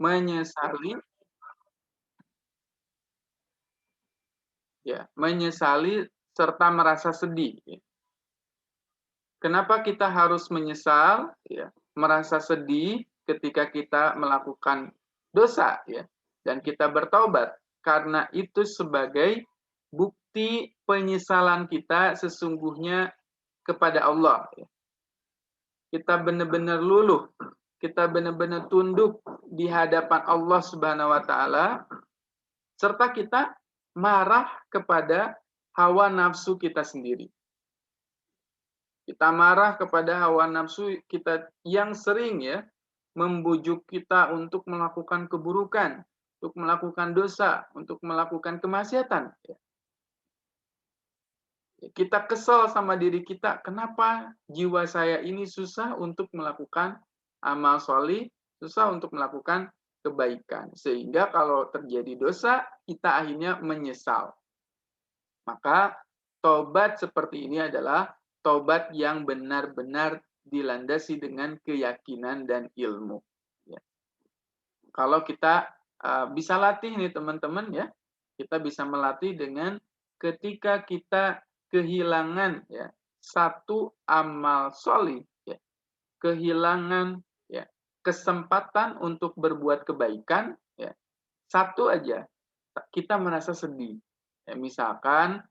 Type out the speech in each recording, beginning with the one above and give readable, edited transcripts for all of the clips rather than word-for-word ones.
menyesali menyesali serta merasa sedih. Kenapa kita harus menyesal, merasa sedih ketika kita melakukan dosa, dan kita bertaubat? Karena itu sebagai bukti penyesalan kita sesungguhnya kepada Allah. Kita benar-benar luluh, kita benar-benar tunduk di hadapan Allah Subhanahu wa taala, serta kita marah kepada hawa nafsu kita sendiri. Kita marah kepada hawa nafsu kita yang sering membujuk kita untuk melakukan keburukan, untuk melakukan dosa, untuk melakukan kemaksiatan. Kita kesal sama diri kita, kenapa jiwa saya ini susah untuk melakukan amal sholih, susah untuk melakukan kebaikan. Sehingga kalau terjadi dosa, kita akhirnya menyesal. Maka tobat seperti ini adalah tobat yang benar-benar dilandasi dengan keyakinan dan ilmu. Kalau kita bisa latih nih teman-teman kita bisa melatih dengan ketika kita kehilangan satu amal sholih, kehilangan kesempatan untuk berbuat kebaikan, satu aja kita merasa sedih. Misalkan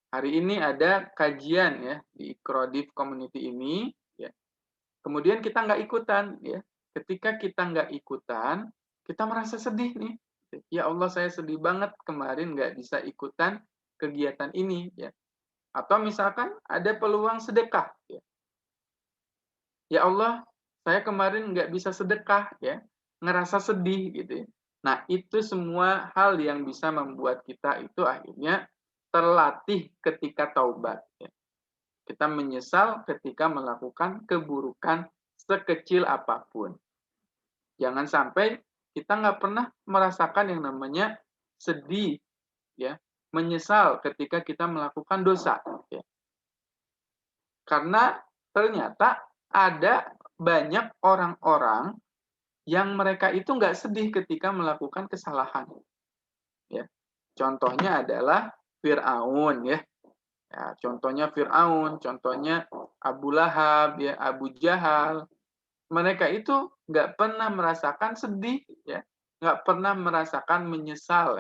hari ini ada kajian di Ikrodif Community ini, kemudian kita nggak ikutan, ketika kita nggak ikutan, kita merasa sedih nih. Ya Allah, saya sedih banget kemarin nggak bisa ikutan kegiatan ini. Atau misalkan ada peluang sedekah. Ya Allah, saya kemarin nggak bisa sedekah, ngerasa sedih gitu. Nah, itu semua hal yang bisa membuat kita itu akhirnya terlatih ketika taubat. Kita menyesal ketika melakukan keburukan sekecil apapun. Jangan sampai kita nggak pernah merasakan yang namanya sedih, menyesal ketika kita melakukan dosa. Karena ternyata ada banyak orang-orang yang mereka itu nggak sedih ketika melakukan kesalahan. Contohnya adalah Fir'aun, contohnya Fir'aun, contohnya Abu Lahab, Abu Jahal. Mereka itu nggak pernah merasakan sedih, nggak pernah merasakan menyesal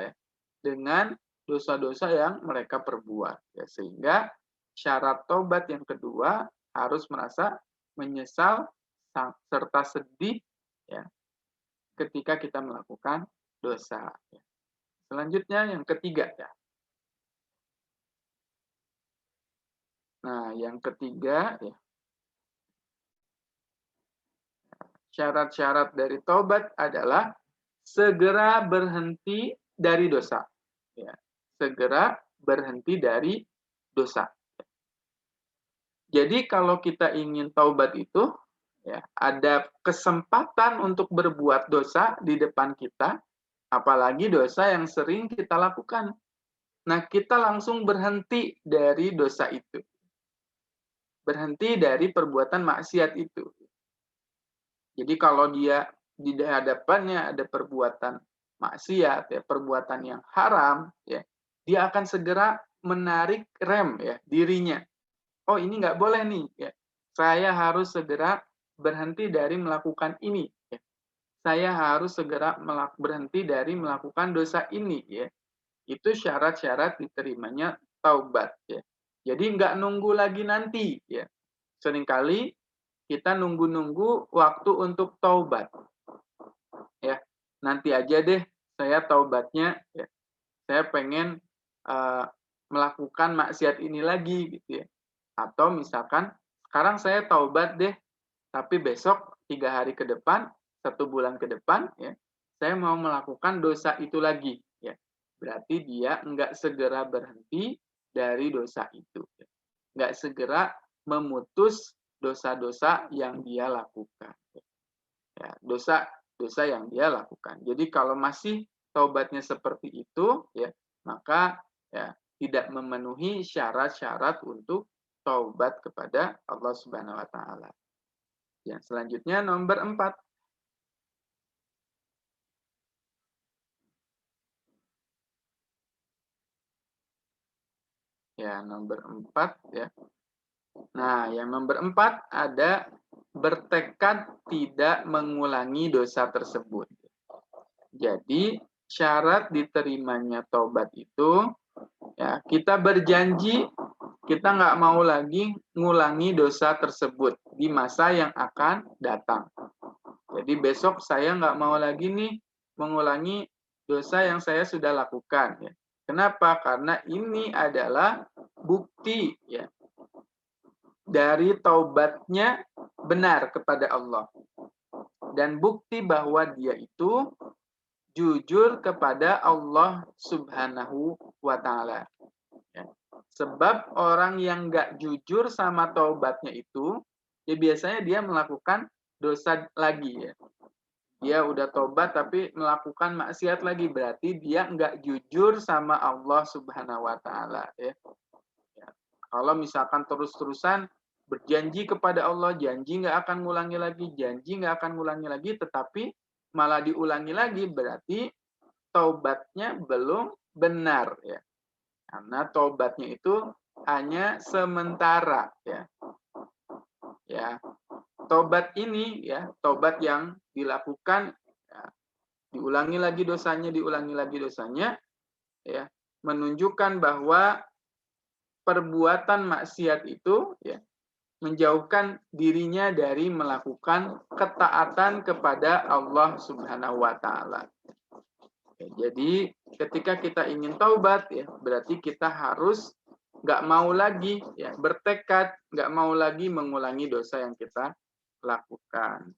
dengan dosa-dosa yang mereka perbuat. Sehingga syarat tobat yang kedua harus merasa menyesal serta sedih ketika kita melakukan dosa. Selanjutnya yang ketiga Nah, yang ketiga syarat-syarat dari taubat adalah segera berhenti dari dosa. Segera berhenti dari dosa. Jadi kalau kita ingin taubat itu, ada kesempatan untuk berbuat dosa di depan kita, apalagi dosa yang sering kita lakukan. Nah, kita langsung berhenti dari dosa itu. Berhenti dari perbuatan maksiat itu. Jadi kalau dia di hadapannya ada perbuatan maksiat, perbuatan yang haram, dia akan segera menarik rem dirinya. Oh, ini nggak boleh nih. Saya harus segera berhenti dari melakukan ini. Saya harus segera berhenti dari melakukan dosa ini. Itu syarat-syarat diterimanya taubat. Jadi nggak nunggu lagi nanti. Seringkali kita nunggu-nunggu waktu untuk taubat. Nanti aja deh saya taubatnya. Saya pengen melakukan maksiat ini lagi gitu. Atau misalkan sekarang saya taubat deh, tapi besok 3 hari ke depan, 1 bulan ke depan, saya mau melakukan dosa itu lagi. Berarti dia nggak segera berhenti dari dosa itu. Nggak segera memutus dosa-dosa yang dia lakukan. Dosa yang dia lakukan. Jadi kalau masih taubatnya seperti itu, maka tidak memenuhi syarat-syarat untuk taubat kepada Allah Subhanahu wa taala. Yang selanjutnya nomor 4. Ya, nomor 4 ya. Nah, yang nomor 4 ada bertekad tidak mengulangi dosa tersebut. Jadi, syarat diterimanya taubat itu, ya, kita berjanji kita nggak mau lagi ngulangi dosa tersebut di masa yang akan datang. Jadi besok saya nggak mau lagi nih mengulangi dosa yang saya sudah lakukan. Ya. Kenapa? Karena ini adalah bukti ya dari taubatnya benar kepada Allah. Dan bukti bahwa dia itu jujur kepada Allah Subhanahu wa Ta'ala. Ya. Sebab orang yang nggak jujur sama taubatnya itu, ya biasanya dia melakukan dosa lagi ya. Dia udah tobat tapi melakukan maksiat lagi, berarti dia nggak jujur sama Allah Subhanahu wa Ta'ala ya. Ya. Kalau misalkan terus-terusan berjanji kepada Allah, janji nggak akan ngulangi lagi, janji nggak akan ngulangi lagi, tetapi malah diulangi lagi, berarti taubatnya belum benar ya. Karena taubatnya itu hanya sementara ya. Ya. Taubat ini ya, taubat yang dilakukan ya, diulangi lagi dosanya ya, menunjukkan bahwa perbuatan maksiat itu ya menjauhkan dirinya dari melakukan ketaatan kepada Allah Subhanahu wa Ta'ala. Jadi ketika kita ingin taubat ya, berarti kita harus nggak mau lagi ya, bertekad nggak mau lagi mengulangi dosa yang kita lakukan.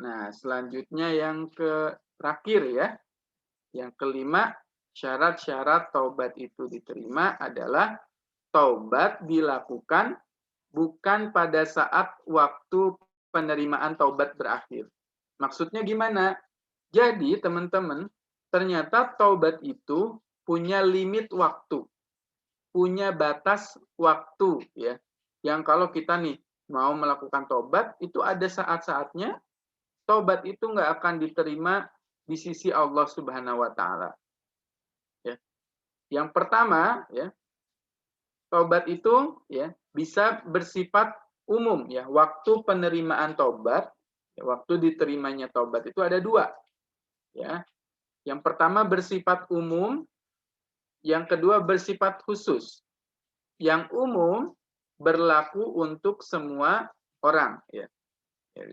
Nah, selanjutnya yang terakhir ya, yang kelima, syarat-syarat taubat itu diterima adalah taubat dilakukan bukan pada saat waktu penerimaan taubat berakhir. Maksudnya gimana? Jadi teman-teman, ternyata taubat itu punya limit waktu, punya batas waktu ya. Yang kalau kita nih mau melakukan taubat, itu ada saat-saatnya taubat itu nggak akan diterima di sisi Allah Subhanahu wa Ta'ala. Ya. Yang pertama ya, taubat itu ya bisa bersifat umum ya. Waktu penerimaan taubat, ya, waktu diterimanya taubat itu ada dua. Ya. Yang pertama bersifat umum, yang kedua bersifat khusus. Yang umum berlaku untuk semua orang ya.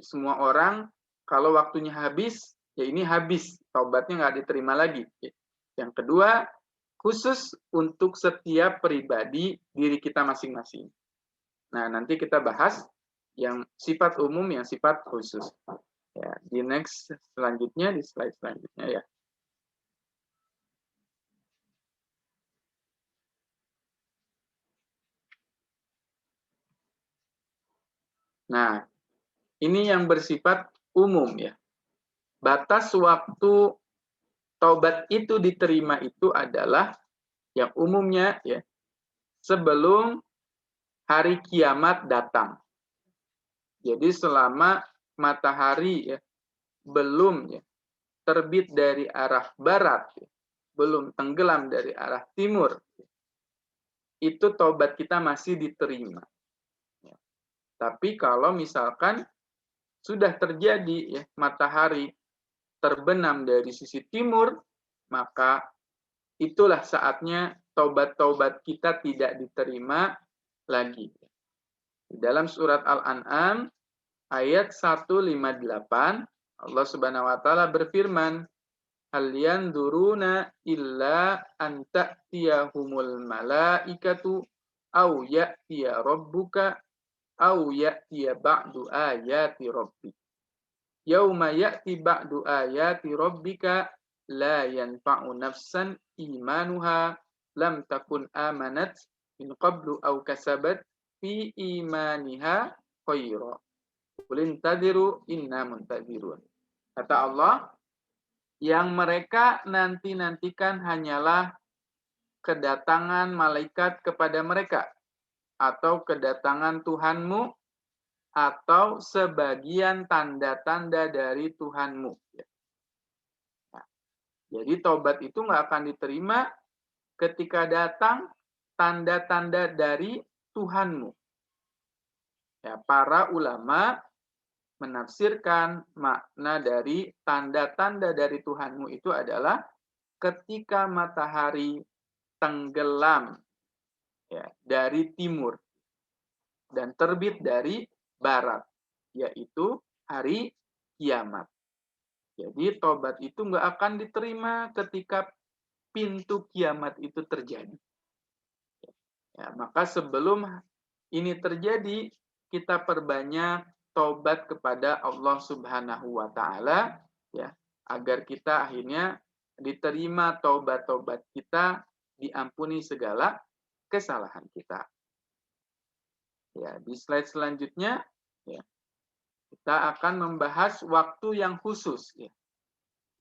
Semua orang kalau waktunya habis, ya ini habis, taubatnya nggak diterima lagi. Yang kedua, khusus untuk setiap pribadi diri kita masing-masing. Nah, nanti kita bahas yang sifat umum, yang sifat khusus. Ya, di next selanjutnya, di slide selanjutnya ya. Nah, ini yang bersifat umum ya. Batas waktu taubat itu diterima itu adalah yang umumnya ya sebelum hari kiamat datang. Jadi selama matahari ya belum ya terbit dari arah barat, ya, belum tenggelam dari arah timur, ya, itu taubat kita masih diterima. Ya. Tapi kalau misalkan sudah terjadi ya matahari terbenam dari sisi timur, maka itulah saatnya taubat-taubat kita tidak diterima lagi. Di dalam surat Al-An'am ayat 158 Allah Subhanahu wa taala berfirman, "Hal yanzuruna illa an ta'tiyahumul malaikatu aw ya'tiya rabbuka aw ya'tiya ba'du ayati rabbik. Yauma ya'ti ba'du ayati rabbika la yanfa'u nafsan imanuha lam takun amanat min qablu aw kasabat fi imaniha khaira. Qul intadiru inna muntadirun." Kata Allah, yang mereka nanti-nantikan hanyalah kedatangan malaikat kepada mereka, atau kedatangan Tuhanmu, atau sebagian tanda-tanda dari Tuhanmu. Nah, jadi taubat itu nggak akan diterima ketika datang tanda-tanda dari Tuhanmu. Ya, para ulama menafsirkan makna dari tanda-tanda dari Tuhanmu itu adalah ketika matahari tenggelam ya, dari timur dan terbit dari barat, yaitu hari kiamat. Jadi tobat itu nggak akan diterima ketika pintu kiamat itu terjadi. Ya, maka sebelum ini terjadi, kita perbanyak tobat kepada Allah Subhanahu wa taala ya, agar kita akhirnya diterima tobat-tobat kita, diampuni segala kesalahan kita. Ya, di slide selanjutnya ya, kita akan membahas waktu yang khusus ya.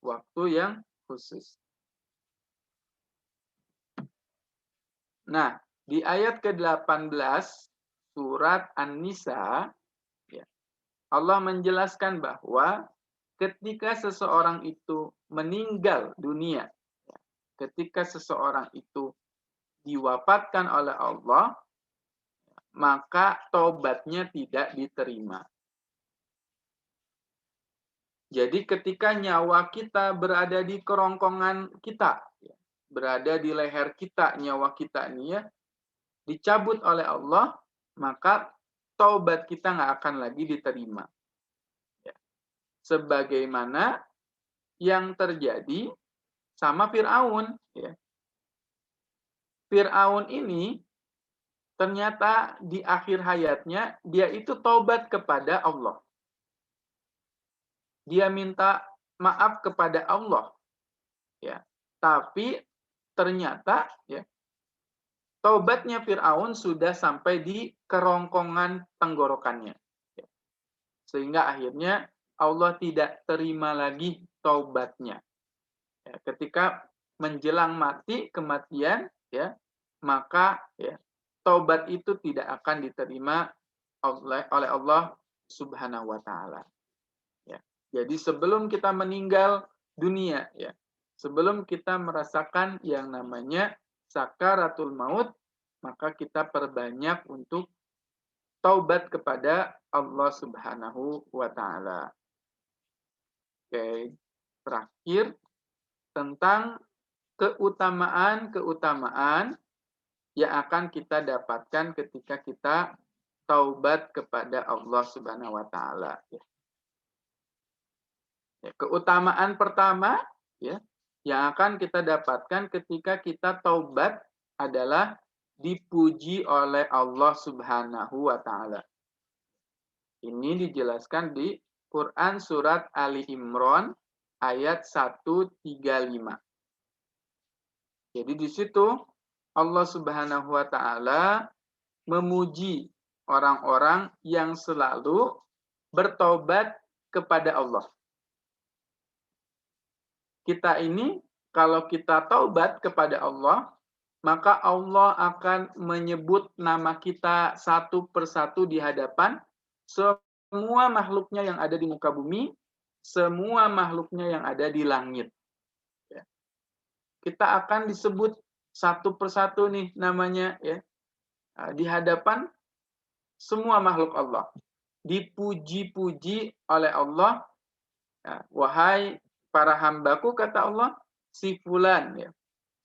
Waktu yang khusus. Nah, di ayat ke-18 surat An-Nisa ya, Allah menjelaskan bahwa ketika seseorang itu meninggal dunia, ya, ketika seseorang itu diwafatkan oleh Allah, maka taubatnya tidak diterima. Jadi ketika nyawa kita berada di kerongkongan kita, berada di leher kita, nyawa kita ini ya, dicabut oleh Allah, maka taubat kita nggak akan lagi diterima. Ya. Sebagaimana yang terjadi sama Fir'aun. Ya. Fir'aun ini ternyata di akhir hayatnya dia itu taubat kepada Allah. Dia minta maaf kepada Allah. Ya. Tapi ternyata ya, taubatnya Fir'aun sudah sampai di kerongkongan tenggorokannya. Ya. Sehingga akhirnya Allah tidak terima lagi taubatnya. Ya. Ketika menjelang mati, kematian, ya, maka ya, taubat itu tidak akan diterima oleh Allah Subhanahu wa taala. Ya. Jadi sebelum kita meninggal dunia ya, sebelum kita merasakan yang namanya sakaratul maut, maka kita perbanyak untuk taubat kepada Allah Subhanahu wa taala. Oke, terakhir tentang keutamaan-keutamaan yang akan kita dapatkan ketika kita taubat kepada Allah Subhanahu wa taala. Ya, keutamaan pertama ya, yang akan kita dapatkan ketika kita taubat adalah dipuji oleh Allah Subhanahu wa taala. Ini dijelaskan di Quran surat Ali Imran ayat 135. Jadi di situ Allah Subhanahu wa taala memuji orang-orang yang selalu bertobat kepada Allah. Kita ini kalau kita taubat kepada Allah, maka Allah akan menyebut nama kita satu persatu di hadapan semua makhluknya yang ada di muka bumi, semua makhluknya yang ada di langit. Kita akan disebut satu persatu nih namanya ya, di hadapan semua makhluk Allah. Dipuji-puji oleh Allah. Ya, wahai para hambaku, kata Allah, si fulan ya,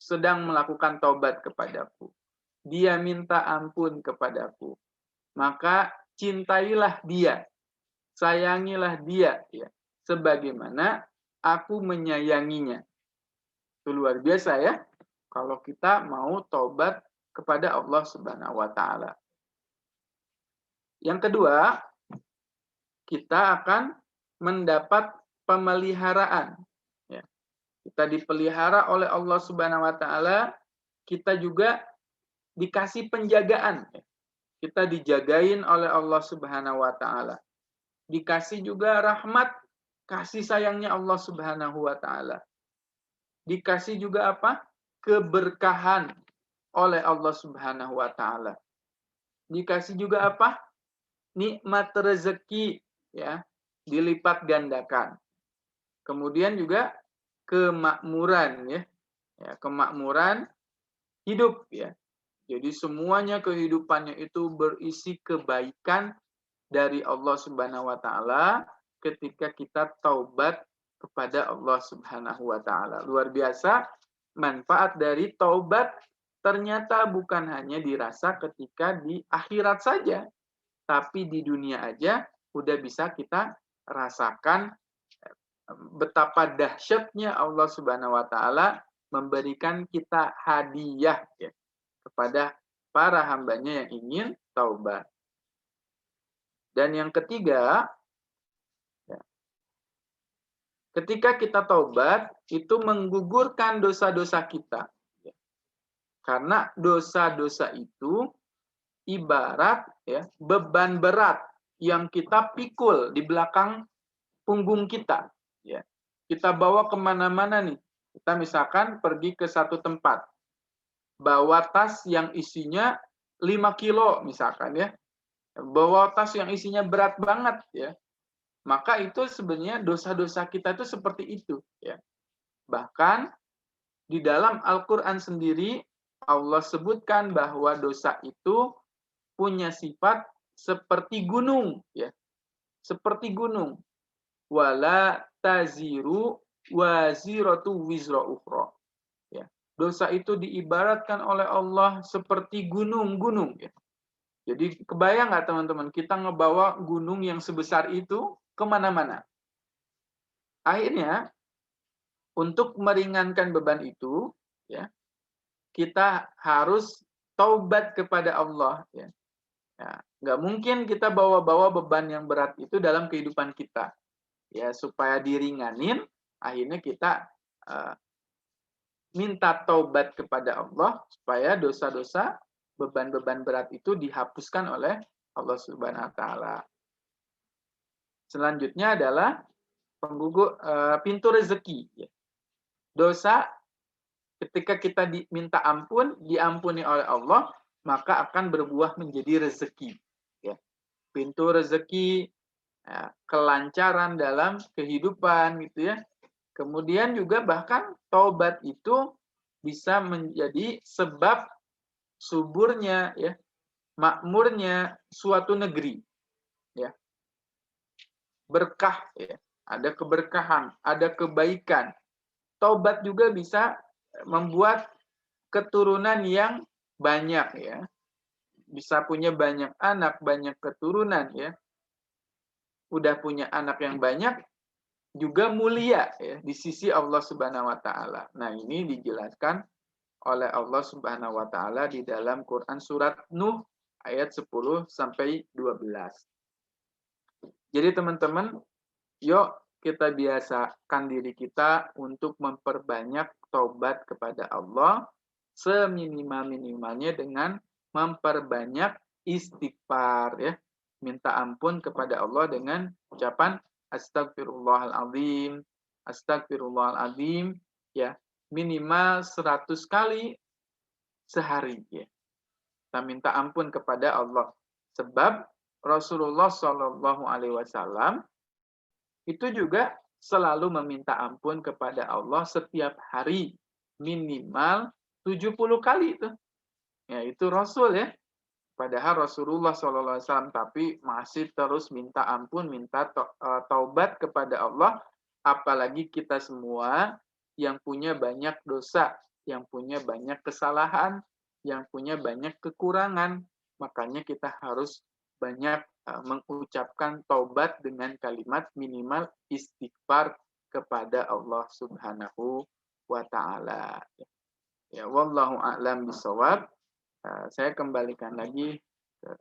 sedang melakukan taubat kepadaku. Dia minta ampun kepadaku. Maka cintailah dia, sayangilah dia ya, sebagaimana aku menyayanginya. Itu luar biasa ya, kalau kita mau taubat kepada Allah Subhanahu wa taala. Yang kedua, kita akan mendapat pemeliharaan. Ya. Kita dipelihara oleh Allah Subhanahu wa taala, kita juga dikasih penjagaan. Kita dijagain oleh Allah Subhanahu wa taala. Dikasih juga rahmat, kasih sayangnya Allah Subhanahu wa taala. Dikasih juga apa? Keberkahan oleh Allah Subhanahu wa taala. Dikasih juga apa? Nikmat rezeki ya, dilipat gandakan. Kemudian juga kemakmuran ya. Ya, kemakmuran hidup ya. Jadi semuanya kehidupannya itu berisi kebaikan dari Allah Subhanahu wa taala ketika kita taubat kepada Allah Subhanahu wa taala. Luar biasa manfaat dari taubat ternyata bukan hanya dirasa ketika di akhirat saja, tapi di dunia aja udah bisa kita rasakan betapa dahsyatnya Allah Subhanahu wa taala memberikan kita hadiah ya, kepada para hambanya yang ingin taubat. Dan yang ketiga, ya, ketika kita taubat itu menggugurkan dosa-dosa kita. Ya. Karena dosa-dosa itu ibarat ya, beban berat yang kita pikul di belakang punggung kita. Ya. Kita bawa kemana-mana nih. Kita misalkan pergi ke satu tempat, bawa tas yang isinya 5 kilo misalkan ya, bawa tas yang isinya berat banget ya, maka itu sebenarnya dosa-dosa kita itu seperti itu ya. Bahkan di dalam Al-Qur'an sendiri Allah sebutkan bahwa dosa itu punya sifat seperti gunung ya. Seperti gunung. Wala taziru waziratu wizra ukhra. Ya. Dosa itu diibaratkan oleh Allah seperti gunung-gunung ya. Jadi kebayang nggak teman-teman, kita ngebawa gunung yang sebesar itu kemana-mana. Akhirnya, untuk meringankan beban itu, ya, kita harus taubat kepada Allah. Ya. Ya, nggak mungkin kita bawa-bawa beban yang berat itu dalam kehidupan kita. Ya, supaya diringanin, akhirnya kita minta taubat kepada Allah supaya dosa-dosa beban-beban berat itu dihapuskan oleh Allah Subhanahu wa taala. Selanjutnya adalah pintu rezeki. Dosa ketika kita diminta ampun, diampuni oleh Allah, maka akan berbuah menjadi rezeki. Pintu rezeki, kelancaran dalam kehidupan gitu ya. Kemudian juga bahkan taubat itu bisa menjadi sebab suburnya ya, makmurnya suatu negeri ya. Berkah ya, ada keberkahan, ada kebaikan. Taubat juga bisa membuat keturunan yang banyak ya. Bisa punya banyak anak, banyak keturunan ya. Udah punya anak yang banyak, juga mulia ya di sisi Allah Subhanahu wa taala. Nah, ini dijelaskan oleh Allah Subhanahu wa taala di dalam Quran surat Nuh ayat 10 sampai 12. Jadi teman-teman, yuk kita biasakan diri kita untuk memperbanyak taubat kepada Allah seminimal-minimalnya dengan memperbanyak istighfar ya. Minta ampun kepada Allah dengan ucapan astagfirullahaladzim, astagfirullahaladzim ya, minimal 100 kali sehari ya. Kita minta ampun kepada Allah. Sebab Rasulullah Shallallahu alaihi wasallam itu juga selalu meminta ampun kepada Allah setiap hari minimal 70 kali itu. Ya, itu Rasul ya. Padahal Rasulullah SAW tapi masih terus minta ampun, minta taubat kepada Allah. Apalagi kita semua yang punya banyak dosa, yang punya banyak kesalahan, yang punya banyak kekurangan. Makanya kita harus banyak mengucapkan taubat dengan kalimat minimal istighfar kepada Allah Subhanahu wa taala. Ya, wallahu a'lam bishawab. Saya kembalikan lagi ke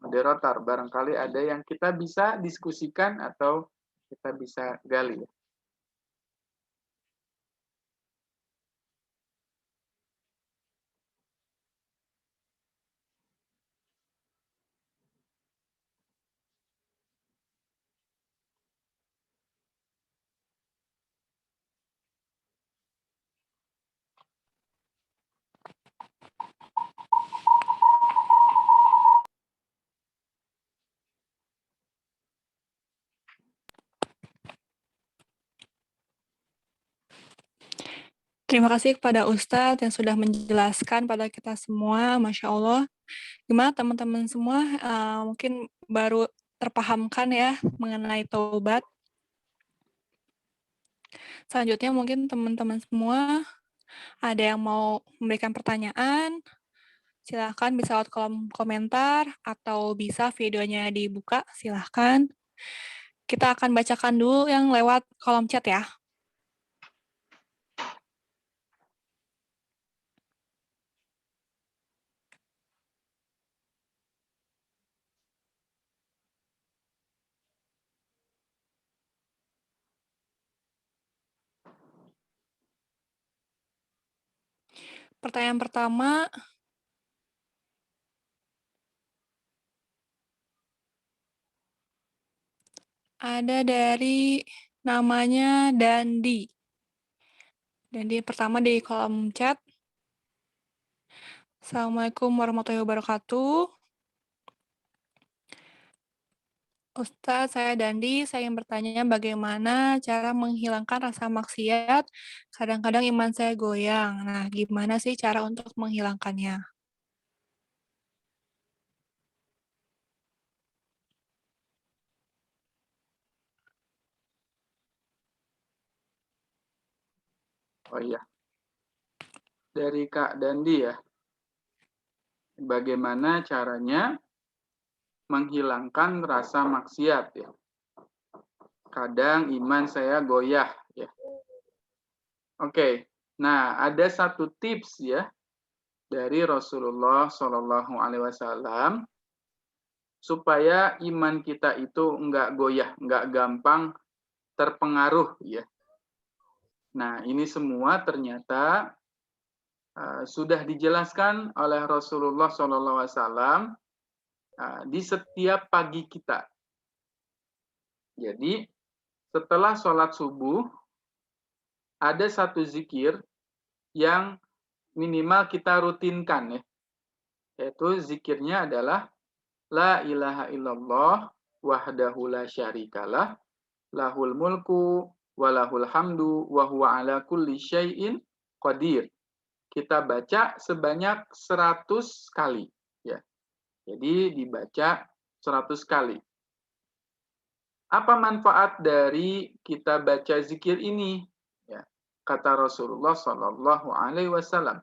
moderator. Barangkali ada yang kita bisa diskusikan atau kita bisa gali. Terima kasih kepada Ustadz yang sudah menjelaskan pada kita semua, Masya Allah. Gimana teman-teman semua, mungkin baru terpahamkan ya mengenai taubat. Selanjutnya mungkin teman-teman semua ada yang mau memberikan pertanyaan, silahkan bisa lewat kolom komentar atau bisa videonya dibuka, silahkan. Kita akan bacakan dulu yang lewat kolom chat ya. Pertanyaan pertama, ada dari namanya Dandi. Dandi pertama di kolom chat. Assalamualaikum warahmatullahi wabarakatuh. Ustadz, saya Dandi. Saya ingin bertanya bagaimana cara menghilangkan rasa maksiat. Kadang-kadang iman saya goyang. Nah, gimana sih cara untuk menghilangkannya? Oh iya, dari Kak Dandi ya. Bagaimana caranya menghilangkan rasa maksiat ya. Kadang iman saya goyah ya. Oke. Nah, ada satu tips ya dari Rasulullah Shallallahu Alaihi Wasallam supaya iman kita itu enggak goyah, enggak gampang terpengaruh ya. Nah, ini semua ternyata sudah dijelaskan oleh Rasulullah Shallallahu Alaihi Wasallam di setiap pagi kita. Jadi setelah sholat subuh ada satu zikir yang minimal kita rutinkan ya, yaitu zikirnya adalah La ilaha illallah wahdahu la syarikalah lahul mulku walahul hamdu wa huwa ala kulli syai'in qadir. Kita baca sebanyak 100 kali ya. Jadi dibaca 100 kali. Apa manfaat dari kita baca zikir ini? Ya, kata Rasulullah Shallallahu Alaihi Wasallam,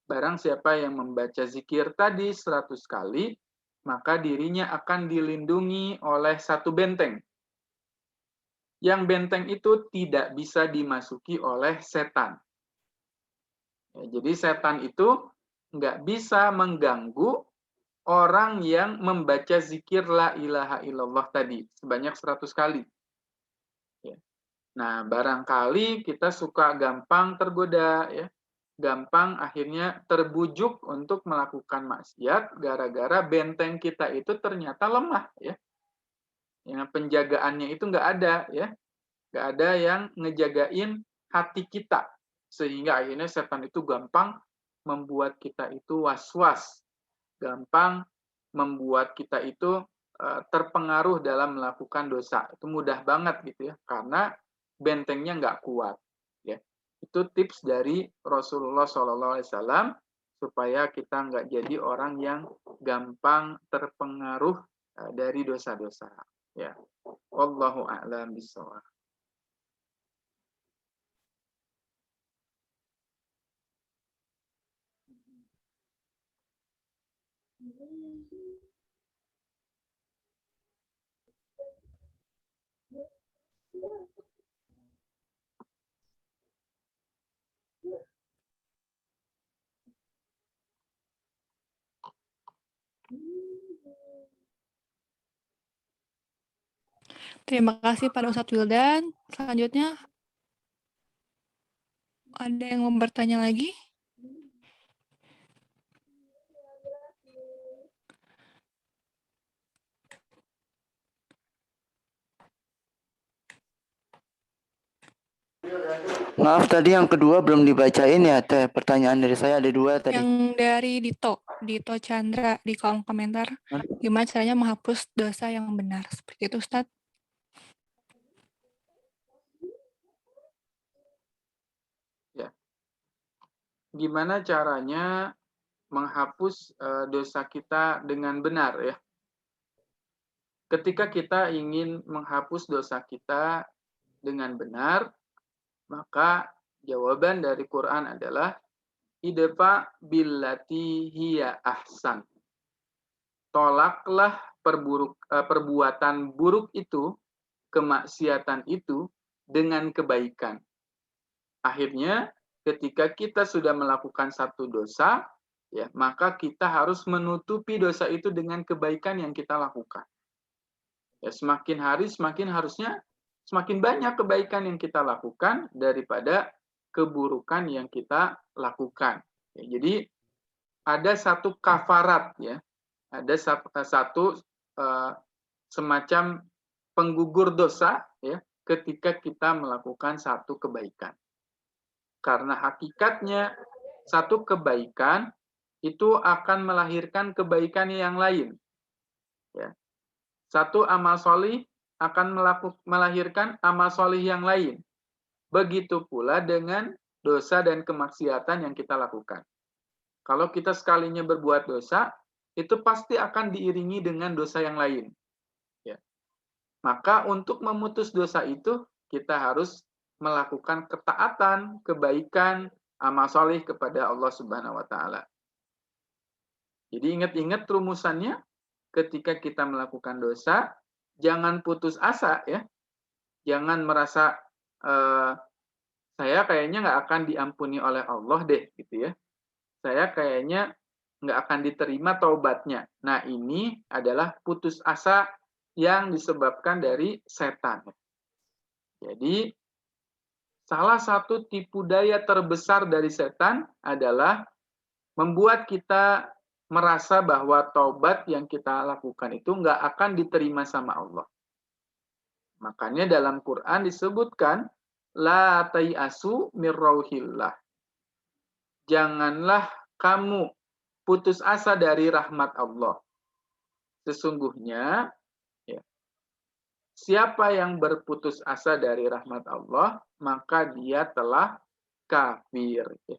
barang siapa yang membaca zikir tadi 100 kali, maka dirinya akan dilindungi oleh satu benteng. Yang benteng itu tidak bisa dimasuki oleh setan. Ya, jadi setan itu nggak bisa mengganggu orang yang membaca zikir la ilaha illallah tadi sebanyak 100 kali. Ya. Nah, barangkali kita suka gampang tergoda ya. Gampang akhirnya terbujuk untuk melakukan maksiat gara-gara benteng kita itu ternyata lemah ya. Yang penjagaannya itu nggak ada ya. Nggak ada yang ngejagain hati kita. Sehingga akhirnya setan itu gampang membuat kita itu was-was. Gampang membuat kita itu terpengaruh dalam melakukan dosa. Itu mudah banget gitu ya, karena bentengnya nggak kuat. Ya, itu tips dari Rasulullah SAW supaya kita nggak jadi orang yang gampang terpengaruh dari dosa-dosa. Ya, Wallahu a'lam bishawab. Terima kasih pada Ustadz Wildan. Selanjutnya, ada yang mau bertanya lagi? Maaf tadi yang kedua belum dibacain ya Teh. Pertanyaan dari saya ada 2 tadi. Yang dari Dito Chandra di kolom komentar. Gimana caranya menghapus dosa yang benar? Seperti itu Ustadz. Ya. gimana caranya menghapus dosa kita dengan benar ya. Ketika kita ingin menghapus dosa kita dengan benar, maka jawaban dari Quran adalah idfa billati hiya ahsan. Tolaklah perbuatan buruk itu, kemaksiatan itu dengan kebaikan. Akhirnya ketika kita sudah melakukan satu dosa, ya, maka kita harus menutupi dosa itu dengan kebaikan yang kita lakukan. Ya, semakin hari semakin banyak kebaikan yang kita lakukan daripada keburukan yang kita lakukan. Ya, jadi ada satu kafarat ya, ada satu semacam penggugur dosa ya ketika kita melakukan satu kebaikan. Karena hakikatnya satu kebaikan itu akan melahirkan kebaikan yang lain. Ya. Satu amal solih akan melahirkan amal solih yang lain. Begitu pula dengan dosa dan kemaksiatan yang kita lakukan. Kalau kita sekalinya berbuat dosa, itu pasti akan diiringi dengan dosa yang lain. Ya. Maka untuk memutus dosa itu, kita harus melakukan ketaatan, kebaikan, amal solih kepada Allah Subhanahu wa Ta'ala. Jadi ingat-ingat rumusannya, ketika kita melakukan dosa, jangan putus asa ya. Jangan merasa saya kayaknya nggak akan diampuni oleh Allah deh gitu ya. Saya kayaknya nggak akan diterima taubatnya. Nah ini adalah putus asa yang disebabkan dari setan. Jadi salah satu tipu daya terbesar dari setan adalah membuat kita merasa bahwa taubat yang kita lakukan itu nggak akan diterima sama Allah. Makanya dalam Quran disebutkan, La tayasu mir rauhillah. Janganlah kamu putus asa dari rahmat Allah. Sesungguhnya, ya, siapa yang berputus asa dari rahmat Allah, maka dia telah kafir. Ya.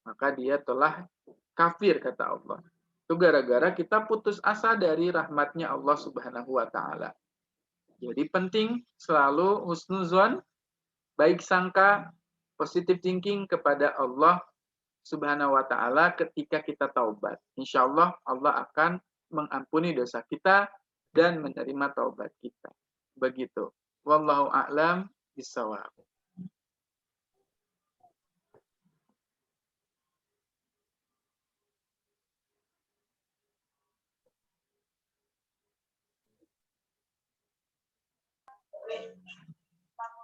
Maka dia telah kafir, kata Allah. Itu gara-gara kita putus asa dari rahmatnya Allah Subhanahu wa Ta'ala. Jadi penting selalu husnuzon, baik sangka, positive thinking kepada Allah Subhanahu wa Ta'ala ketika kita taubat. Insya Allah Allah akan mengampuni dosa kita dan menerima taubat kita. Begitu. Wallahu a'lam bishawab.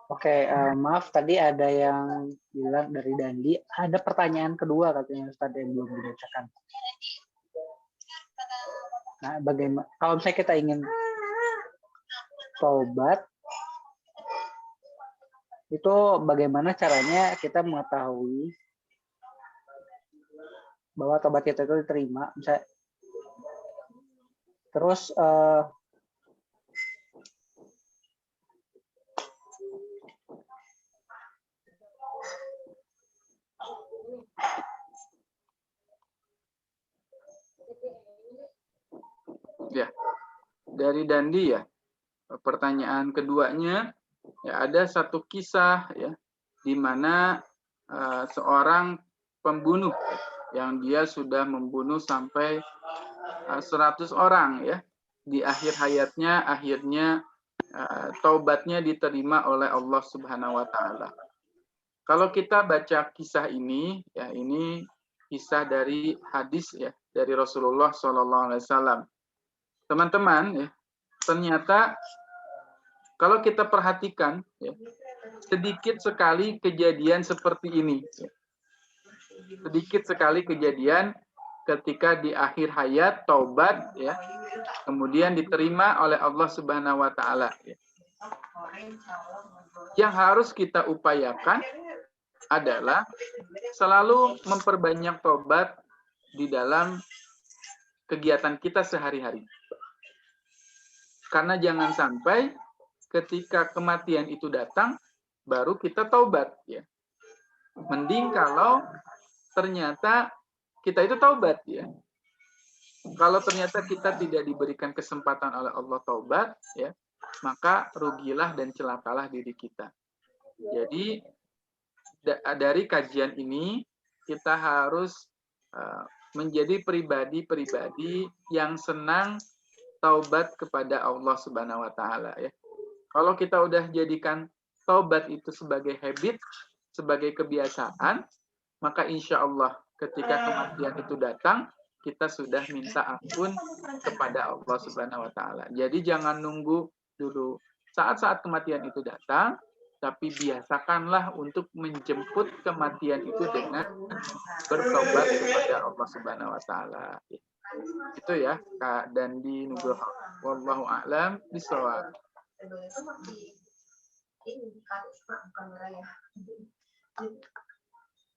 Oke, maaf tadi ada yang bilang dari Dandi, ada pertanyaan kedua katanya Ustaz yang belum dibacakan. Nah, bagaimana kalau misalnya kita ingin taubat, itu bagaimana caranya kita mengetahui bahwa taubat kita itu diterima? Misalnya, terus ya, dari Dandi ya. Pertanyaan keduanya, ya ada satu kisah ya di mana seorang pembunuh yang dia sudah membunuh sampai 100 orang ya. Di akhir hayatnya akhirnya taubatnya diterima oleh Allah Subhanahu wa Ta'ala. Kalau kita baca kisah ini, ya ini kisah dari hadis ya dari Rasulullah SAW. Teman-teman, ya, ternyata kalau kita perhatikan, ya, sedikit sekali kejadian seperti ini. Ya. Sedikit sekali kejadian ketika di akhir hayat taubat, ya, kemudian diterima oleh Allah Subhanahu wa Ta'ala. Ya. Yang harus kita upayakan adalah selalu memperbanyak taubat di dalam kegiatan kita sehari-hari. Karena jangan sampai ketika kematian itu datang, baru kita taubat. Ya. Mending kalau ternyata kita itu taubat ya. Kalau ternyata kita tidak diberikan kesempatan oleh Allah taubat ya, maka rugilah dan celakalah diri kita. Jadi dari kajian ini kita harus menjadi pribadi-pribadi yang senang taubat kepada Allah Subhanahu wa taala ya. Kalau kita udah jadikan taubat itu sebagai habit, sebagai kebiasaan, maka insya Allah ketika kematian itu datang, kita sudah minta ampun kepada Allah Subhanahu wa taala. Jadi jangan nunggu dulu saat-saat kematian itu datang, tapi biasakanlah untuk menjemput kematian itu dengan bertobat kepada Allah Subhanahu wa taala. Itu ya Kak Dandi Nugroho. Wallahu a'lam bishawab.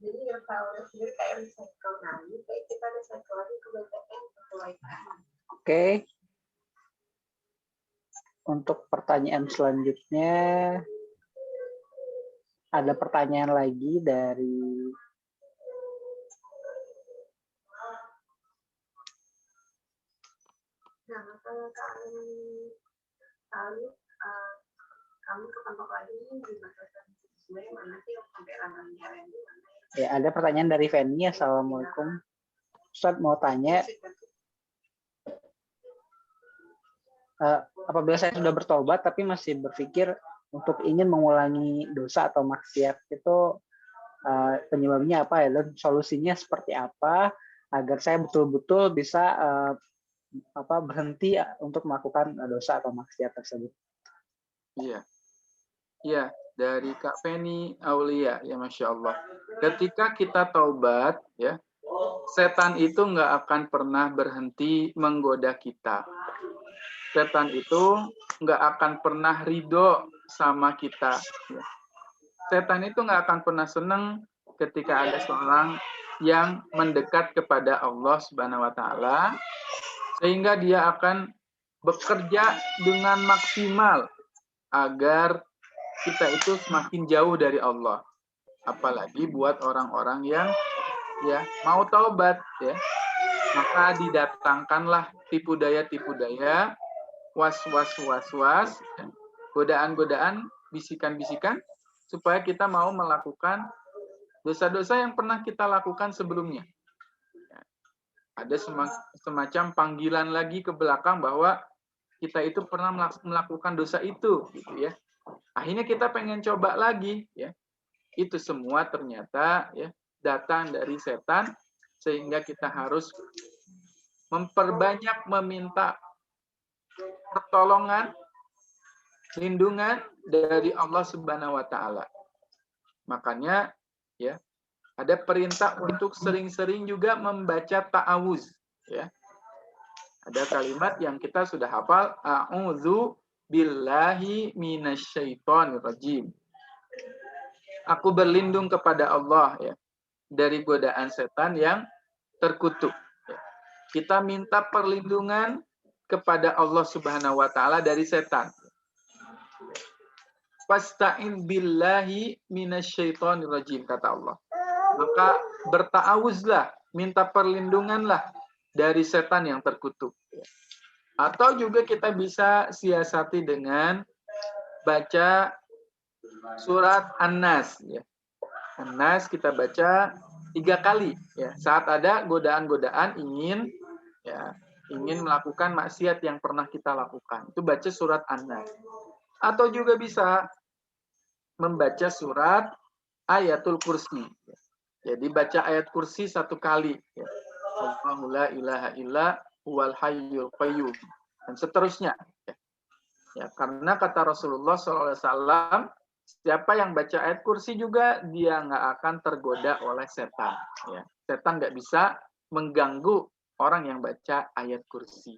Jadi yang tahu sendiri kayak recycle lagi, kayak kita recycle lagi kebanyakan sesuai. Oke. Untuk pertanyaan selanjutnya, ada pertanyaan lagi dari kamu kelompok lagi di masa sebenarnya mana sih sampai ranahnya di mana? Ya, ada pertanyaan dari Feni. Assalamualaikum. Ustaz mau tanya, apabila saya sudah bertobat tapi masih berpikir untuk ingin mengulangi dosa atau maksiat, itu penyebabnya apa ya, dan solusinya seperti apa agar saya betul-betul bisa berhenti untuk melakukan dosa atau maksiat tersebut? Iya, dari Kak Feni Aulia ya, Masya Allah. Ketika kita taubat ya, setan itu nggak akan pernah berhenti menggoda kita. Setan itu nggak akan pernah ridho sama kita. Ya. Setan itu nggak akan pernah senang ketika ada seorang yang mendekat kepada Allah Subhanahu wa taala, sehingga dia akan bekerja dengan maksimal agar kita itu semakin jauh dari Allah. Apalagi buat orang-orang yang ya mau taubat ya, maka didatangkanlah tipu daya, was-was, godaan-godaan, bisikan-bisikan supaya kita mau melakukan dosa-dosa yang pernah kita lakukan sebelumnya. Ada semacam panggilan lagi ke belakang bahwa kita itu pernah melakukan dosa itu, gitu ya. Akhirnya kita pengen coba lagi, ya. Itu semua ternyata ya datang dari setan, sehingga kita harus memperbanyak meminta pertolongan, lindungan dari Allah Subhanahu wa taala. Makanya ya ada perintah untuk sering-sering juga membaca ta'awuz ya. Ada kalimat yang kita sudah hafal, a'udzu billahi minasyaitonir rajim. Aku berlindung kepada Allah ya dari godaan setan yang terkutuk. Ya. Kita minta perlindungan kepada Allah Subhanahu wa taala dari setan. Fasta'in billahi minasyaitonir rajim, kata Allah. Maka berta'awuzlah, minta perlindunganlah dari setan yang terkutuk. Atau juga kita bisa siasati dengan baca surat An-Nas. Ya. An-Nas kita baca 3 kali. Ya. Saat ada godaan-godaan ingin melakukan maksiat yang pernah kita lakukan, itu baca surat An-Nas. Atau juga bisa membaca surat Ayatul Kursi. Jadi baca ayat kursi 1 kali. Ya. Allahu la ilaha illa huwal hayyul qayyum. Dan seterusnya. Ya, karena kata Rasulullah SAW, siapa yang baca ayat kursi juga, dia nggak akan tergoda oleh setan. Ya. Setan nggak bisa mengganggu orang yang baca ayat kursi.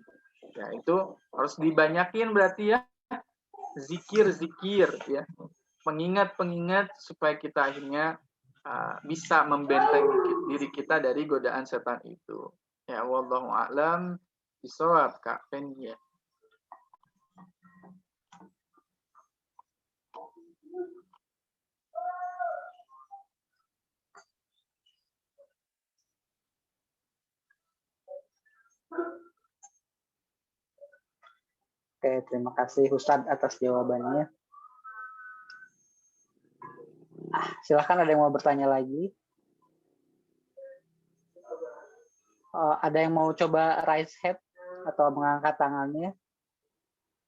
Ya, itu harus dibanyakin berarti ya. Zikir-zikir. Ya. Pengingat-pengingat supaya kita akhirnya bisa membentengi diri kita dari godaan setan itu. Ya, wallahu a'lam bishawab, Kak Fen ya. Oke, terima kasih Ustadz atas jawabannya. Silahkan, ada yang mau bertanya lagi? Ada yang mau coba raise hand atau mengangkat tangannya?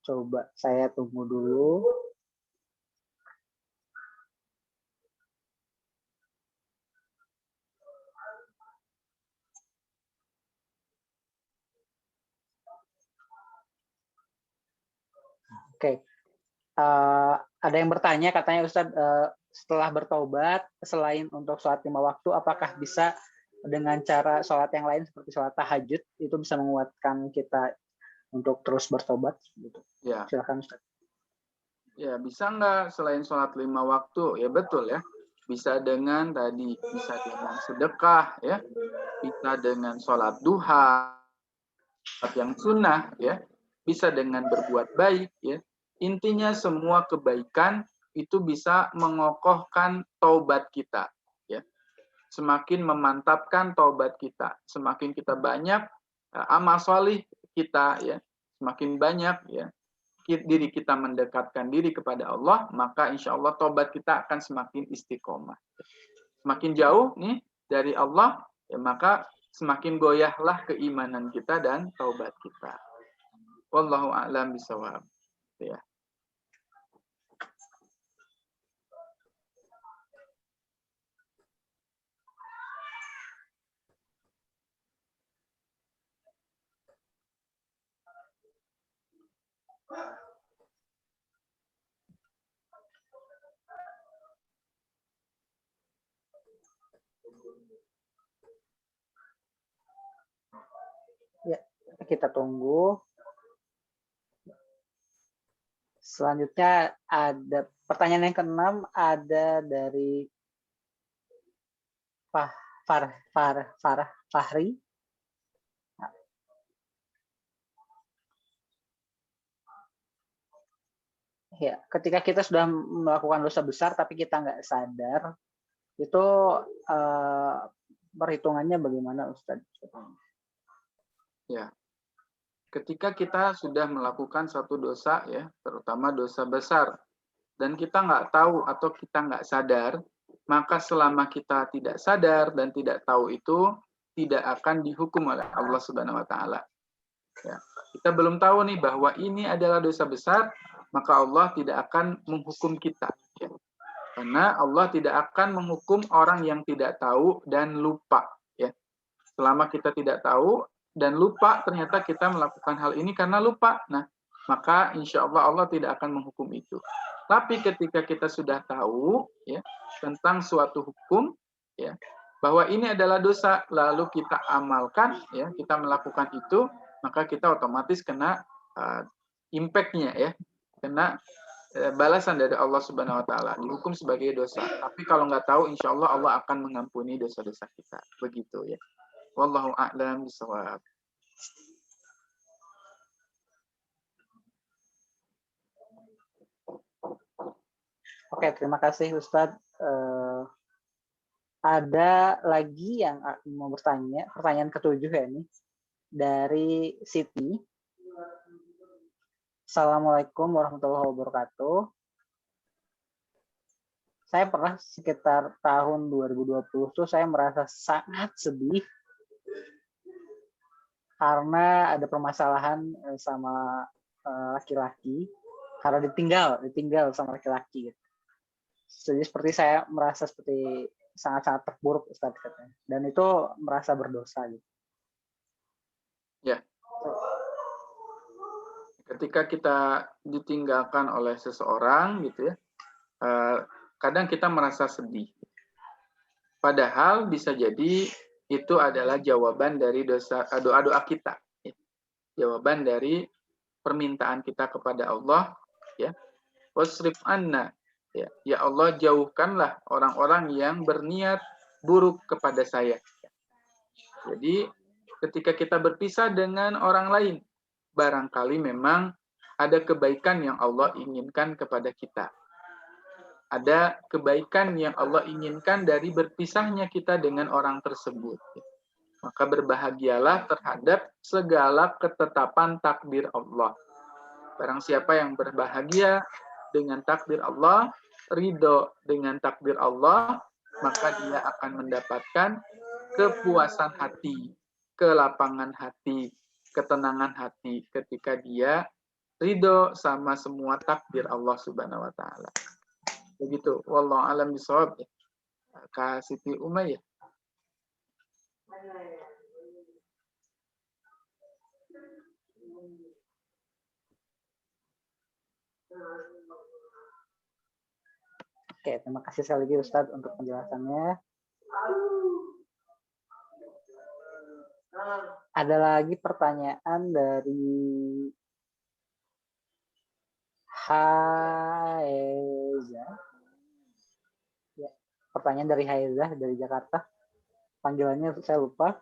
Coba saya tunggu dulu. Oke. Ada yang bertanya, katanya Ustadz, setelah bertobat, selain untuk sholat 5 waktu, apakah bisa dengan cara sholat yang lain seperti sholat tahajud, itu bisa menguatkan kita untuk terus bertobat? Gitu. Ya. Silakan Ustadz. Ya, bisa nggak selain sholat 5 waktu? Ya betul ya. Bisa dengan tadi, bisa dengan sedekah, ya, bisa dengan sholat duha, yang sunnah, ya, bisa dengan berbuat baik, ya. Intinya semua kebaikan itu bisa mengokohkan taubat kita, ya. Semakin memantapkan taubat kita, semakin kita banyak amal sholih kita, ya, semakin banyak, ya, diri kita mendekatkan diri kepada Allah, maka insya Allah taubat kita akan semakin istiqomah. Semakin jauh nih dari Allah, ya, maka semakin goyahlah keimanan kita dan taubat kita. Wallahu a'lam bishawab. Ya. Ya, kita tunggu. Selanjutnya ada pertanyaan yang ke-6, ada dari Fahri. Ya, ketika kita sudah melakukan dosa besar tapi kita nggak sadar, itu perhitungannya bagaimana, Ustaz? Ya, ketika kita sudah melakukan satu dosa, ya, terutama dosa besar, dan kita nggak tahu atau kita nggak sadar, maka selama kita tidak sadar dan tidak tahu itu tidak akan dihukum oleh Allah Subhanahu Wa Taala. Ya, kita belum tahu nih bahwa ini adalah dosa besar, maka Allah tidak akan menghukum kita. Ya. Karena Allah tidak akan menghukum orang yang tidak tahu dan lupa. Ya. Selama kita tidak tahu dan lupa, ternyata kita melakukan hal ini karena lupa. Nah, maka insya Allah Allah tidak akan menghukum itu. Tapi ketika kita sudah tahu, ya, tentang suatu hukum, ya, bahwa ini adalah dosa, lalu kita amalkan, ya, kita melakukan itu, maka kita otomatis kena impact-nya, ya, kena balasan dari Allah Subhanahu Wa Taala, dihukum sebagai dosa. Tapi kalau nggak tahu, insya Allah Allah akan mengampuni dosa-dosa kita. Begitu, ya. Wallahu a'lam bishawab. Oke, terima kasih Ustadz. Ada lagi yang mau bertanya, pertanyaan ke-7 ya ini, dari Siti. Assalamualaikum warahmatullahi wabarakatuh. Saya pernah sekitar tahun 2020 tuh saya merasa sangat sedih karena ada permasalahan sama laki-laki, karena ditinggal sama laki-laki. Jadi seperti saya merasa seperti sangat-sangat terpuruk, Ustadz, katanya. Dan itu merasa berdosa gitu. Ya. Ketika kita ditinggalkan oleh seseorang gitu, ya, kadang kita merasa sedih. Padahal bisa jadi itu adalah jawaban dari doa-doa kita, ya. Jawaban dari permintaan kita kepada Allah, ya. Wasrif anna, ya. Ya Allah, jauhkanlah orang-orang yang berniat buruk kepada saya. Jadi ketika kita berpisah dengan orang lain, barangkali memang ada kebaikan yang Allah inginkan kepada kita. Ada kebaikan yang Allah inginkan dari berpisahnya kita dengan orang tersebut. Maka berbahagialah terhadap segala ketetapan takdir Allah. Barang siapa yang berbahagia dengan takdir Allah, ridho dengan takdir Allah, maka dia akan mendapatkan kepuasan hati, kelapangan hati, ketenangan hati ketika dia ridho sama semua takdir Allah Subhanahu wa taala. Begitu. Wallahu a'lam bishawab. Kak Siti Umayyah. Oke, terima kasih sekali lagi Ustadz untuk penjelasannya. Ada lagi pertanyaan dari Haeza. Ya, pertanyaan dari Haeza dari Jakarta. Panggilannya saya lupa.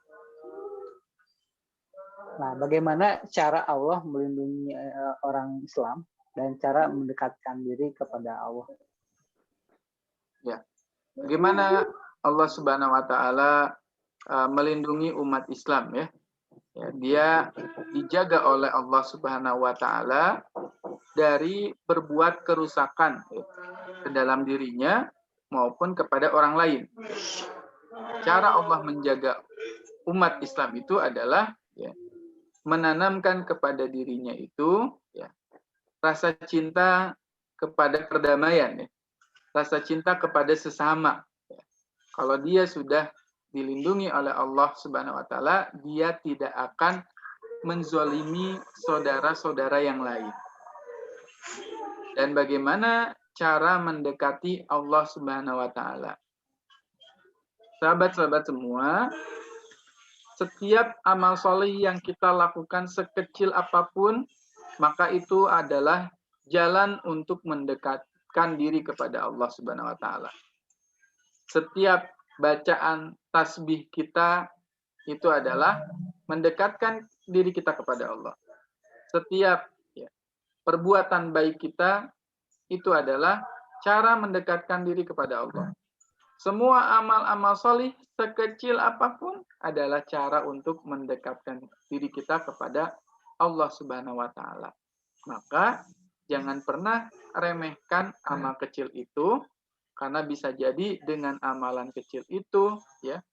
Nah, bagaimana cara Allah melindungi orang Islam dan cara mendekatkan diri kepada Allah? Ya. Bagaimana Allah Subhanahu wa taala melindungi umat Islam ya? Ya, dia dijaga oleh Allah Subhanahu wa taala dari berbuat kerusakan ya, ke dalam dirinya maupun kepada orang lain. Cara Allah menjaga umat Islam itu adalah ya, menanamkan kepada dirinya itu ya, rasa cinta kepada perdamaian, ya, rasa cinta kepada sesama. Ya. Kalau dia sudah dilindungi oleh Allah Subhanahu Wa Taala, dia tidak akan menzolimi saudara-saudara yang lain. Dan bagaimana cara mendekati Allah Subhanahu Wa Taala? Sahabat-sahabat semua, setiap amal soleh yang kita lakukan sekecil apapun, maka itu adalah jalan untuk mendekatkan diri kepada Allah Subhanahu wa taala. Setiap bacaan tasbih kita itu adalah mendekatkan diri kita kepada Allah. Setiap ya, perbuatan baik kita itu adalah cara mendekatkan diri kepada Allah. Semua amal-amal soleh sekecil apapun adalah cara untuk mendekatkan diri kita kepada Allah Subhanahu wa taala. Maka jangan pernah remehkan amal kecil itu, karena bisa jadi dengan amalan kecil itu ya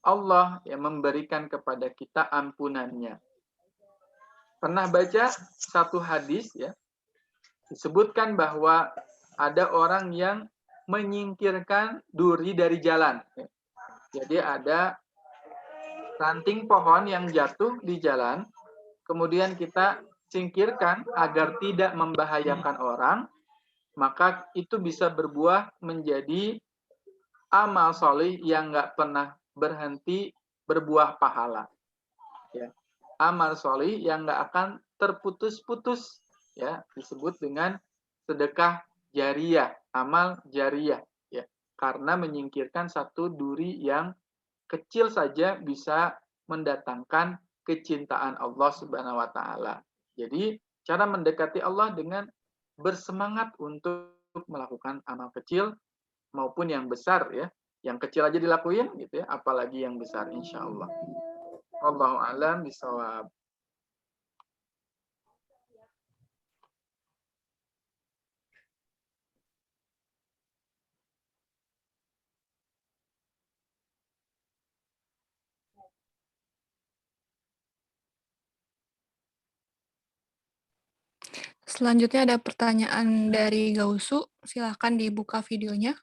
Allah yang memberikan kepada kita ampunannya. Pernah baca satu hadis ya, disebutkan bahwa ada orang yang menyingkirkan duri dari jalan. Jadi ada ranting pohon yang jatuh di jalan, kemudian kita singkirkan agar tidak membahayakan orang, maka itu bisa berbuah menjadi amal soleh yang nggak pernah berhenti berbuah pahala. Ya. Amal soleh yang nggak akan terputus-putus, ya, disebut dengan sedekah jariyah, amal jariyah, ya, karena menyingkirkan satu duri yang kecil saja bisa mendatangkan kecintaan Allah Subhanahu wa taala. Jadi, cara mendekati Allah dengan bersemangat untuk melakukan amal kecil maupun yang besar ya. Yang kecil aja dilakuin gitu ya, apalagi yang besar insyaallah. Wallahu a'lam bishawab. Selanjutnya ada pertanyaan dari Gausu. Silahkan dibuka videonya.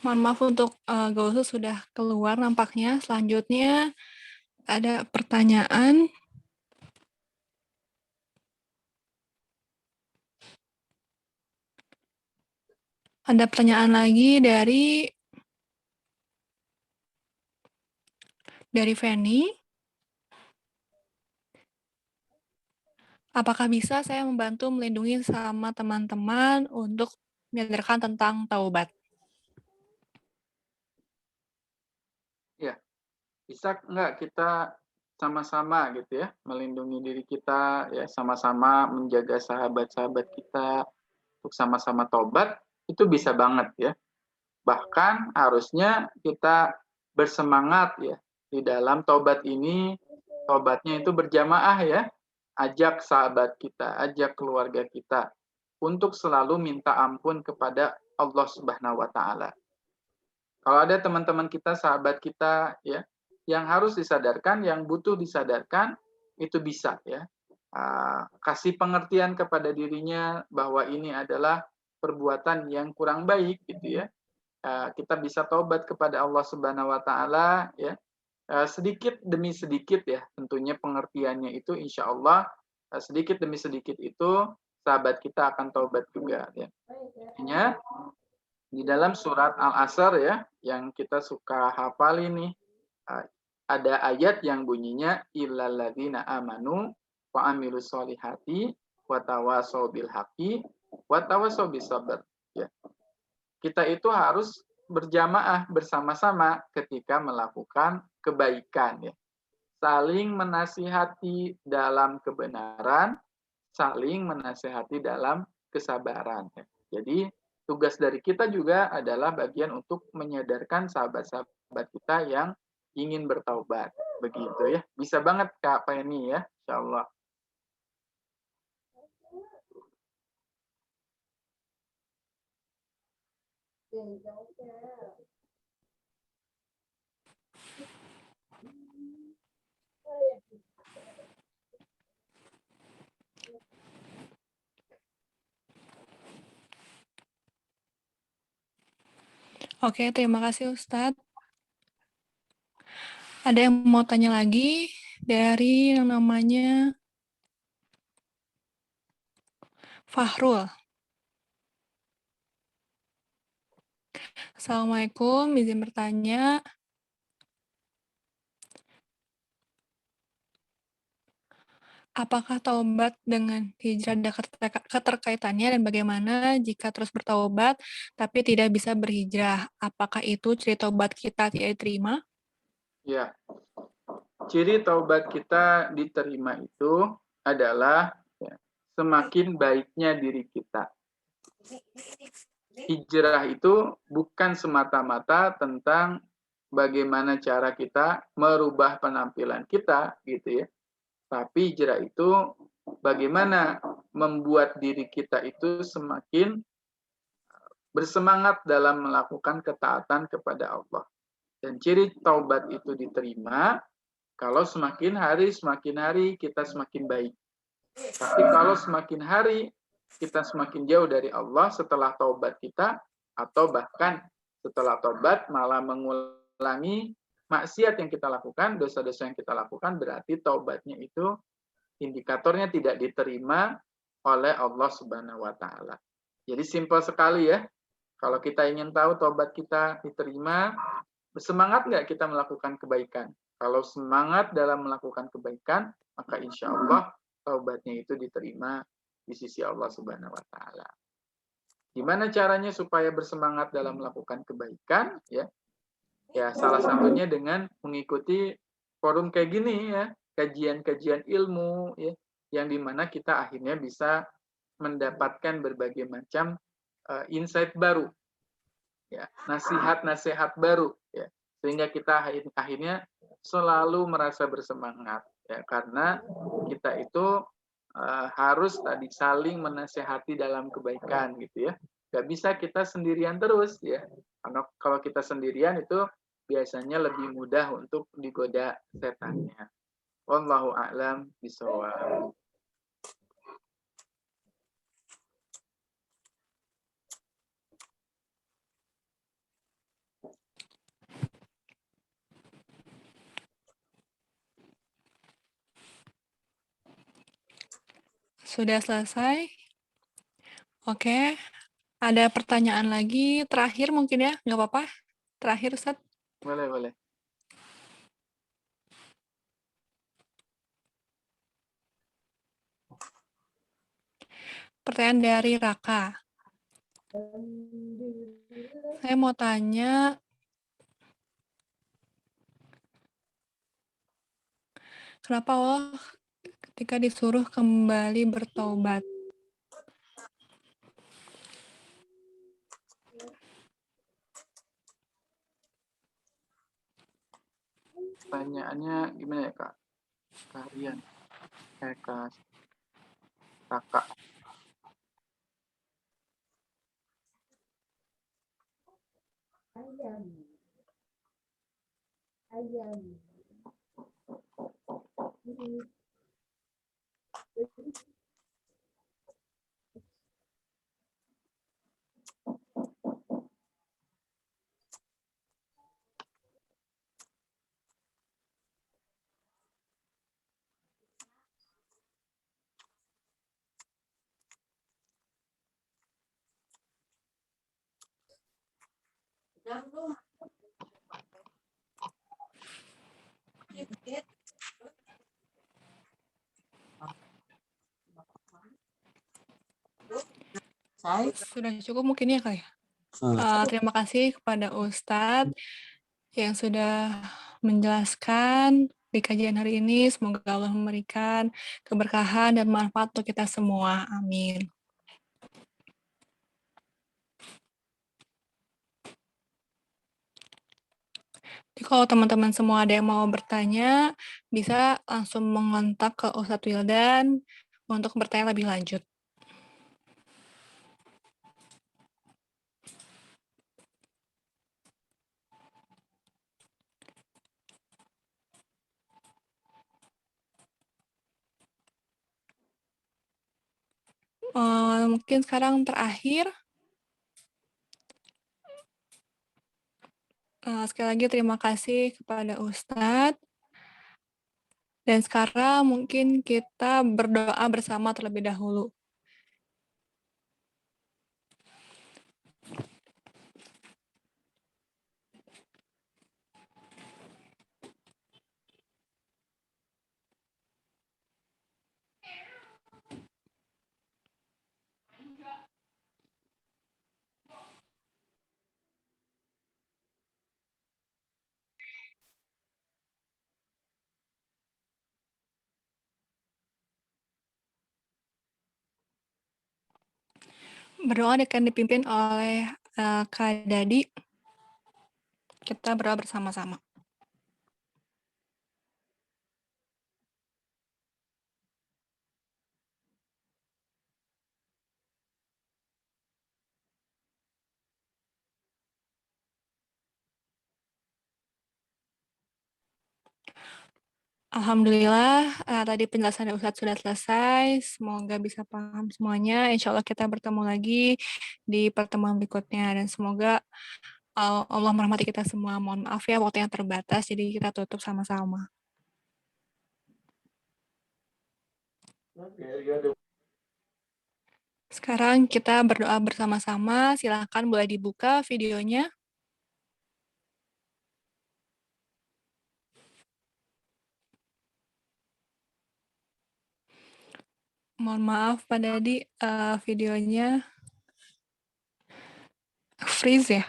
Mohon maaf untuk Gausu sudah keluar nampaknya. Selanjutnya ada pertanyaan Ada pertanyaan lagi dari Feni. Apakah bisa saya membantu melindungi sama teman-teman untuk menyadarkan tentang taubat? Ya, bisa nggak kita sama-sama gitu ya, melindungi diri kita, ya sama-sama menjaga sahabat-sahabat kita untuk sama-sama tobat, itu bisa banget ya. Bahkan harusnya kita bersemangat ya di dalam tobat ini, tobatnya itu berjamaah ya. Ajak sahabat kita, ajak keluarga kita untuk selalu minta ampun kepada Allah Subhanahu wa taala. Kalau ada teman-teman kita, sahabat kita ya, yang harus disadarkan, yang butuh disadarkan, itu bisa ya. Kasih pengertian kepada dirinya bahwa ini adalah perbuatan yang kurang baik gitu ya. Kita bisa taubat kepada Allah Subhanahu wa taala ya. Sedikit demi sedikit ya, tentunya pengertiannya itu insya Allah sedikit demi sedikit itu sahabat kita akan taubat juga ya. Artinya di dalam surat Al-Asr ya, yang kita suka hafal ini, ada ayat yang bunyinya illalladzina amanu wa amilus solihati wa tawasau bil haqqi wa tawasau bis sabr. Ya. Kita itu harus berjamaah bersama-sama ketika melakukan kebaikan ya. Saling menasihati dalam kebenaran, saling menasihati dalam kesabaran ya. Jadi tugas dari kita juga adalah bagian untuk menyadarkan sahabat-sahabat kita yang ingin bertaubat. Begitu ya. Bisa banget Kak Penny ya, insyaallah. Oke, terima kasih Ustadz. Ada yang mau tanya lagi dari yang namanya Fahrul. Assalamualaikum, izin bertanya. Apakah taubat dengan hijrah ada keterkaitannya dan bagaimana jika terus bertaubat tapi tidak bisa berhijrah? Apakah itu ciri taubat kita tidak diterima? Ya. Ciri taubat kita diterima itu adalah ya, semakin baiknya diri kita. Hijrah itu bukan semata-mata tentang bagaimana cara kita merubah penampilan kita gitu ya. Tapi hijrah itu bagaimana membuat diri kita itu semakin bersemangat dalam melakukan ketaatan kepada Allah. Dan ciri taubat itu diterima kalau semakin hari kita semakin baik. Tapi kalau semakin hari kita semakin jauh dari Allah setelah taubat kita, atau bahkan setelah taubat malah mengulangi maksiat yang kita lakukan, dosa-dosa yang kita lakukan, berarti taubatnya itu indikatornya tidak diterima oleh Allah Subhanahu wa taala. Jadi simpel sekali ya. Kalau kita ingin tahu taubat kita diterima, bersemangat nggak kita melakukan kebaikan? Kalau semangat dalam melakukan kebaikan, maka insya Allah taubatnya itu diterima di sisi Allah Subhanahu wa taala. Gimana caranya supaya bersemangat dalam melakukan kebaikan ya? Ya, salah satunya dengan mengikuti forum kayak gini ya, kajian-kajian ilmu ya, yang dimana kita akhirnya bisa mendapatkan berbagai macam insight baru ya, nasihat-nasihat baru ya, sehingga kita akhirnya selalu merasa bersemangat ya, karena kita itu harus tadi saling menasehati dalam kebaikan gitu ya. Gak bisa kita sendirian terus ya, karena kalau kita sendirian itu biasanya lebih mudah untuk digoda setannya. Wallahu a'lam bishawab. Sudah selesai? Oke. Ada pertanyaan lagi, terakhir mungkin ya, nggak apa-apa? Terakhir, Ustadz. Boleh, boleh. Pertanyaan dari Raka. Saya mau tanya, kenapa Allah ketika disuruh kembali bertobat? Pertanyaannya gimana ya, Kak? Kalian, Kak, Kakak. Sudah cukup mungkin ya, Kak ya? Terima kasih kepada Ustadz yang sudah menjelaskan di kajian hari ini. Semoga Allah memberikan keberkahan dan manfaat untuk kita semua. Amin. Jadi kalau teman-teman semua ada yang mau bertanya, bisa langsung mengontak ke Ustadz Wildan untuk bertanya lebih lanjut. Mungkin sekarang terakhir, sekali lagi terima kasih kepada Ustadz. Dan sekarang mungkin kita berdoa bersama terlebih dahulu. Berdoa akan dipimpin oleh Kak Dadi. Kita berdoa bersama-sama. Alhamdulillah, tadi penjelasan dari Ustadz sudah selesai. Semoga bisa paham semuanya. Insya Allah kita bertemu lagi di pertemuan berikutnya. Dan semoga Allah merahmati kita semua. Mohon maaf ya, waktu yang terbatas, jadi kita tutup sama-sama. Sekarang kita berdoa bersama-sama. Silakan boleh dibuka videonya. Mohon maaf Pak Dadi, videonya freeze ya.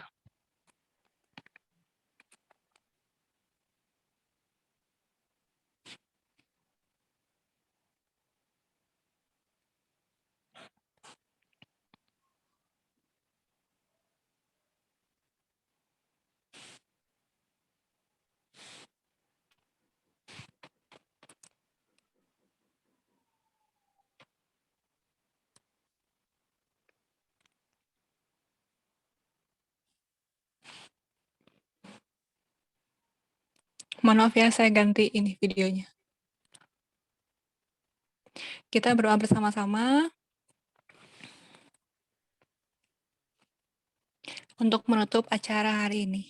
Mohon maaf ya, saya ganti ini videonya. Kita berdoa bersama-sama untuk menutup acara hari ini.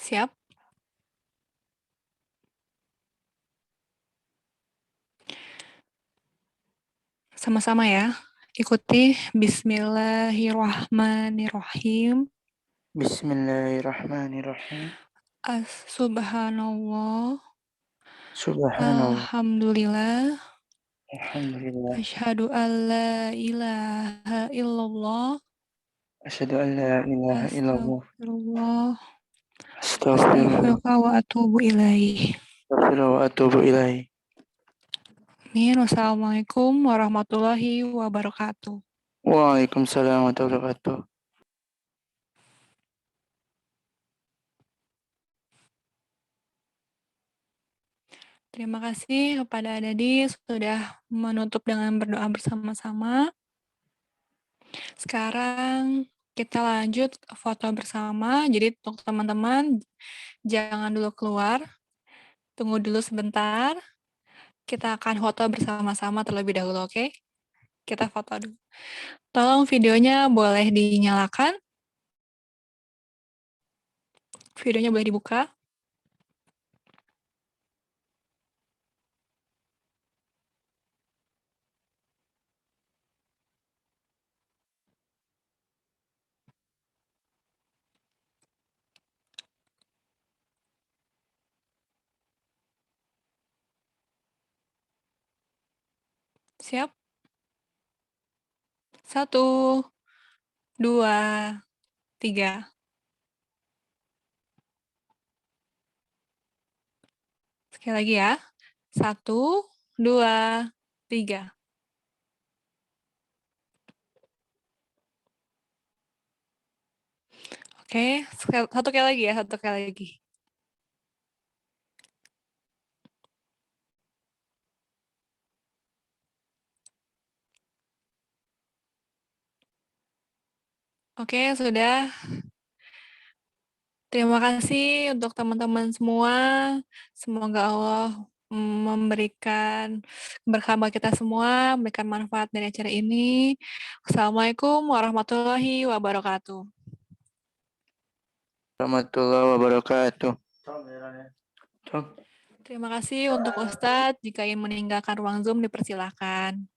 Siap? Sama-sama ya. ikuti. Bismillahirrahmanirrahim. Bismillahirrahmanirrahim. Subhanallah. Subhanallah. Alhamdulillah. Alhamdulillah. Asyhadu an la ilaha illallah. Asyhadu an la ilaha illallah. Astagfirullah. Astaghfirullah Astaghfirullah wa atubu ilaih. wa atubu ilaih. Amin. Wassalamualaikum warahmatullahi wabarakatuh. Waalaikumsalam warahmatullahi wabarakatuh. Terima kasih kepada Adadi sudah menutup dengan berdoa bersama-sama. Sekarang kita lanjut foto bersama. Jadi untuk teman-teman jangan dulu keluar. Tunggu dulu sebentar. Kita akan foto bersama-sama terlebih dahulu, oke? Kita foto dulu. Tolong videonya boleh dinyalakan. Videonya boleh dibuka. Siap? 1, 2, 3. Sekali lagi ya. 1, 2, 3. Oke, satu kali lagi ya, satu kali lagi. Oke, sudah. Terima kasih untuk teman-teman semua. Semoga Allah memberikan keberkahan buat kita semua, memberikan manfaat dari acara ini. Assalamualaikum warahmatullahi wabarakatuh. Warahmatullahi wabarakatuh. Terima kasih untuk Ustadz. Jika ingin meninggalkan ruang Zoom, dipersilakan.